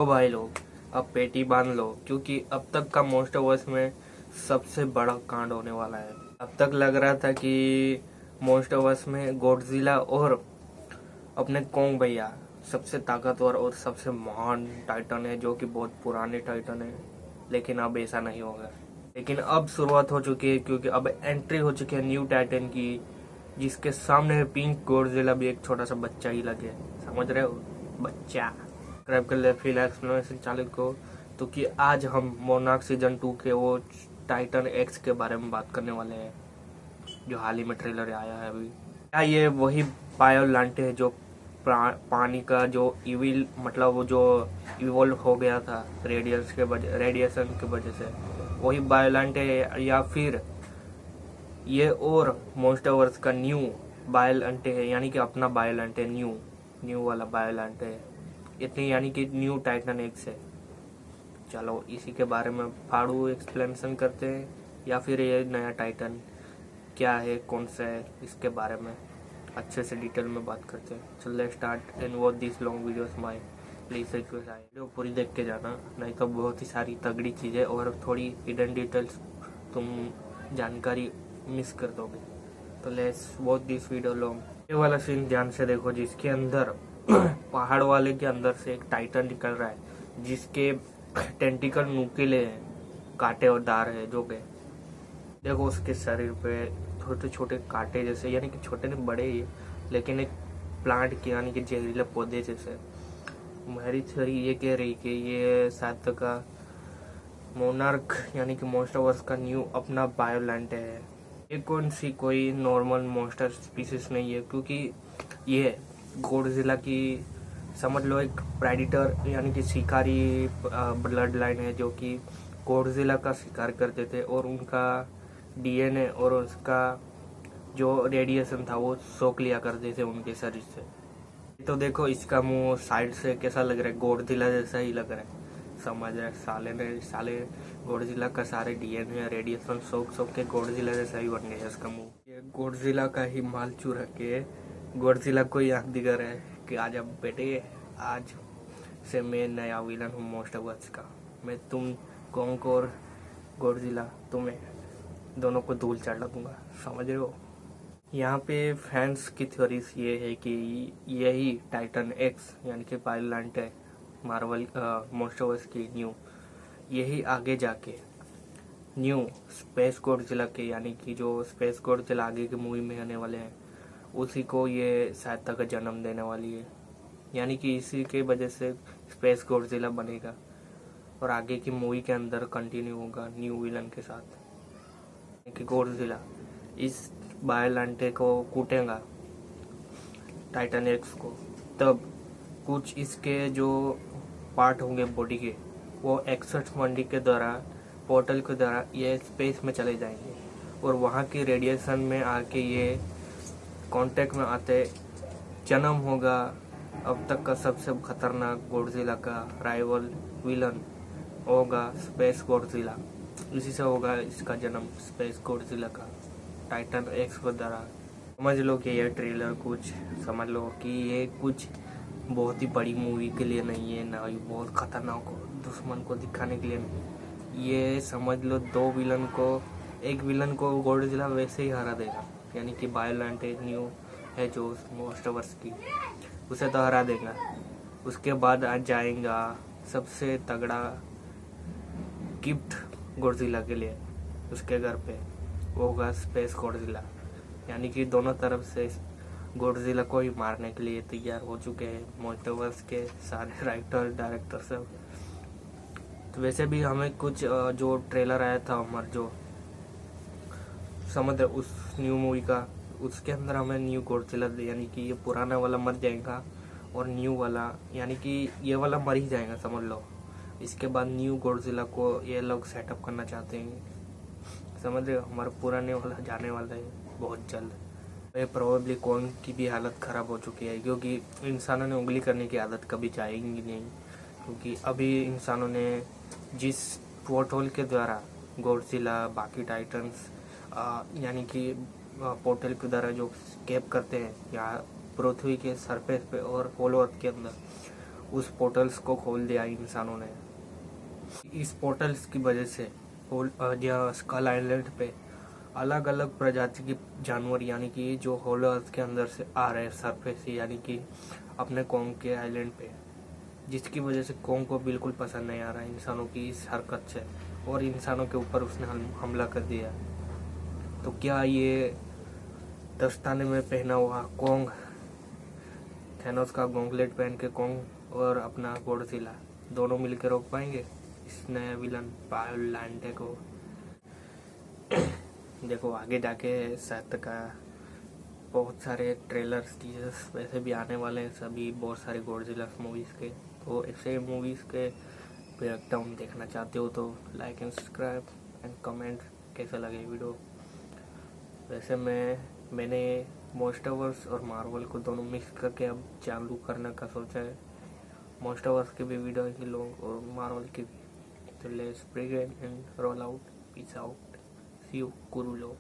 तो भाई लोग, अब पेटी बांध लो क्योंकि अब तक का मोस्टवर्स में सबसे बड़ा कांड होने वाला है। अब तक लग रहा था कि मोस्टवर्स में गॉडजिला और अपने कोंग भैया सबसे ताकतवर और सबसे महान टाइटन है, जो कि बहुत पुराने टाइटन है। लेकिन अब ऐसा नहीं होगा। लेकिन अब शुरुआत हो चुकी है क्योंकि अब एंट्री हो चुकी है न्यू टाइटन की, जिसके सामने पिंक गॉडजिला भी एक छोटा सा बच्चा ही लगे। समझ रहे हो, बच्चा। सब्सक्राइब कर ले फिर एक्सप्लेनेशन चैनल को। तो कि आज हम मोनार्क सीजन 2 के वो टाइटन एक्स के बारे में बात करने वाले हैं, जो हाल ही में ट्रेलर आया है अभी। क्या ये वही बायोलांटे है जो पानी का जो इविल, मतलब वो जो इवॉल्व हो गया था रेडिएशन की वजह से, वही बायोलांटे है, या फिर ये और मोस्टवर्स का न्यू बायोलांटे है, यानी कि अपना बायोलांटे न्यू वाला बायोलांटे है इतनी, यानी कि न्यू टाइटन एक्स है। चलो इसी के बारे में फाड़ू एक्सप्लेनेशन करते हैं, या फिर ये नया टाइटन क्या है, कौन सा है, इसके बारे में अच्छे से डिटेल में बात करते हैं। चल let's start and watch this long videos my please request है, वीडियो पूरी देख के जाना, नहीं तो बहुत ही सारी तगड़ी चीज़ें और थोड़ी हिडन डिटेल्स तुम जानकारी मिस कर दोगे। तो let's watch this video long. ये वाला सीन ध्यान से देखो, जिसके अंदर पहाड़ वाले के अंदर से एक टाइटन निकल रहा है, जिसके टेंटिकल नुकीले हैं, कांटे और दार है, जो के देखो उसके शरीर पे छोटे छोटे कांटे जैसे, यानी कि छोटे नहीं बड़े ही, लेकिन एक प्लांट के यानी कि जहरीले पौधे जैसे। मेरी थ्योरी ये कह रही कि ये शायद का मोनार्क यानी कि मोस्टवर्स का न्यू अपना बायोलैंड है। ये कौन सी कोई नॉर्मल मॉन्स्टर स्पीसीज नहीं है, क्योंकि ये गॉडजिला की समझ लो एक प्रेडिटर यानी कि शिकारी ब्लड लाइन है, जो कि गॉडजिला का शिकार करते थे और उनका डीएनए और उसका जो रेडिएशन था वो सोख लिया करते थे उनके शरीर से। तो देखो इसका मुंह साइड से कैसा लग रहा है, गॉडजिला जैसा ही लग रहा है। समझ रहे साले गॉडजिला का सारे डीएनए रेडिएशन सोख के गॉडजिला जैसा ही बन गया इसका मुंह। ये गॉडजिला का ही माल चुरा के गॉडजिला को याद दिखा रहा है कि आज अब बेटे, आज से मैं नया विलन हूँ मोस्टवर्स का। मैं तुम कोंग और गॉडजिला तुम्हें दोनों को धूल चढ़ा दूंगा, समझ रहे हो। यहाँ पे फैंस की थ्योरीज ये है कि यही टाइटन एक्स यानी कि बायोलैंट है मार्वल मोस्टवर्स की न्यू, यही आगे जाके न्यू स्पेस गॉडजिला के, यानी कि जो स्पेस गॉडजिला आगे की मूवी में आने वाले हैं, उसी को ये सहायता का जन्म देने वाली है। यानी कि इसी के वजह से स्पेस गॉडजिला बनेगा और आगे की मूवी के अंदर कंटिन्यू होगा न्यू विलन के साथ। कि गॉडजिला इस बायोलांटे को कूटेगा टाइटन एक्स को, तब कुछ इसके जो पार्ट होंगे बॉडी के, वो एक्सट मंडी के द्वारा, पोर्टल के द्वारा ये स्पेस में चले जाएंगे और वहाँ की रेडिएशन में आके ये कांटेक्ट में आते जन्म होगा अब तक का सबसे खतरनाक गॉडजिला का राइवल विलन होगा स्पेस गॉडजिला। इसी से होगा इसका जन्म, स्पेस गॉडजिला का टाइटन एक्स के द्वारा। समझ लो कि ये ट्रेलर कुछ, समझ लो कि ये कुछ बहुत ही बड़ी मूवी के लिए नहीं है, ना ये बहुत खतरनाक दुश्मन को दिखाने के लिए नहीं। ये समझ लो दो विलन को, एक विलन को गॉडजिला वैसे ही हरा देगा, यानी कि बायोलैंटे न्यू है जो मोस्टवर्स की, उसे तो हरा देगा। उसके बाद आ जाएगा सबसे तगड़ा गिफ्ट गॉडजिला के लिए उसके घर पे, वो होगा स्पेस गॉडजिला। यानी कि दोनों तरफ से गॉडजिला को ही मारने के लिए तैयार हो चुके हैं मोस्टवर्स के सारे राइटर डायरेक्टर सब। तो वैसे भी हमें कुछ जो ट्रेलर आया था हमारा जो समझ उस न्यू मूवी का, उसके अंदर हमें न्यू गॉडजिला, यानी कि ये पुराना वाला मर जाएगा और न्यू वाला, यानी कि ये वाला मर ही जाएगा समझ लो। इसके बाद न्यू गॉडजिला को ये लोग सेटअप करना चाहते हैं, समझ रहे हो। हमारा पुराने वाला जाने वाला है बहुत जल्द। ये प्रोबेबली कौन की भी हालत ख़राब हो चुकी है, क्योंकि इंसानों ने उंगली करने की आदत कभी जाएगी नहीं, क्योंकि अभी इंसानों ने जिस पोर्टल के द्वारा गॉडजिला बाकी टाइटन्स यानी कि पोर्टल के द्वारा जो स्केप करते हैं या पृथ्वी के सरफेस पे और होलो अर्थ के अंदर, उस पोर्टल्स को खोल दिया इंसानों ने। इस पोर्टल्स की वजह से स्कल आइलैंड पे अलग अलग प्रजाति के जानवर यानी कि जो होल अर्थ के अंदर से आ रहे हैं सरफेस से, यानी कि अपने कोंग के आइलैंड पे, जिसकी वजह से कोंग को बिल्कुल पसंद नहीं आ रहा है इंसानों की इस हरकत से, और इंसानों के ऊपर उसने हमला कर दिया। तो क्या ये दस्ताने में पहना हुआ कोंग, थैनोस का गॉन्गलेट पहन के कोंग और अपना गॉडजिला दोनों मिलकर रोक पाएंगे इस नए विलन बायोलांटे को? देखो आगे जाके शायद का बहुत सारे ट्रेलर्स टीजर्स वैसे भी आने वाले हैं, सभी बहुत सारे गॉडजिला मूवीज़ के। तो ऐसे मूवीज़ के ब्रेकडाउन देखना चाहते हो तो like and subscribe and comment कैसा लगे वीडियो। वैसे मैंने मोस्टावर्स और मार्वल को दोनों मिक्स करके अब चालू करने का सोचा है। मोस्टावर्स की भी वीडियो ही लो और मार्वल की भी। तो let's begin and roll out. Peace out, see you, कुरुलो।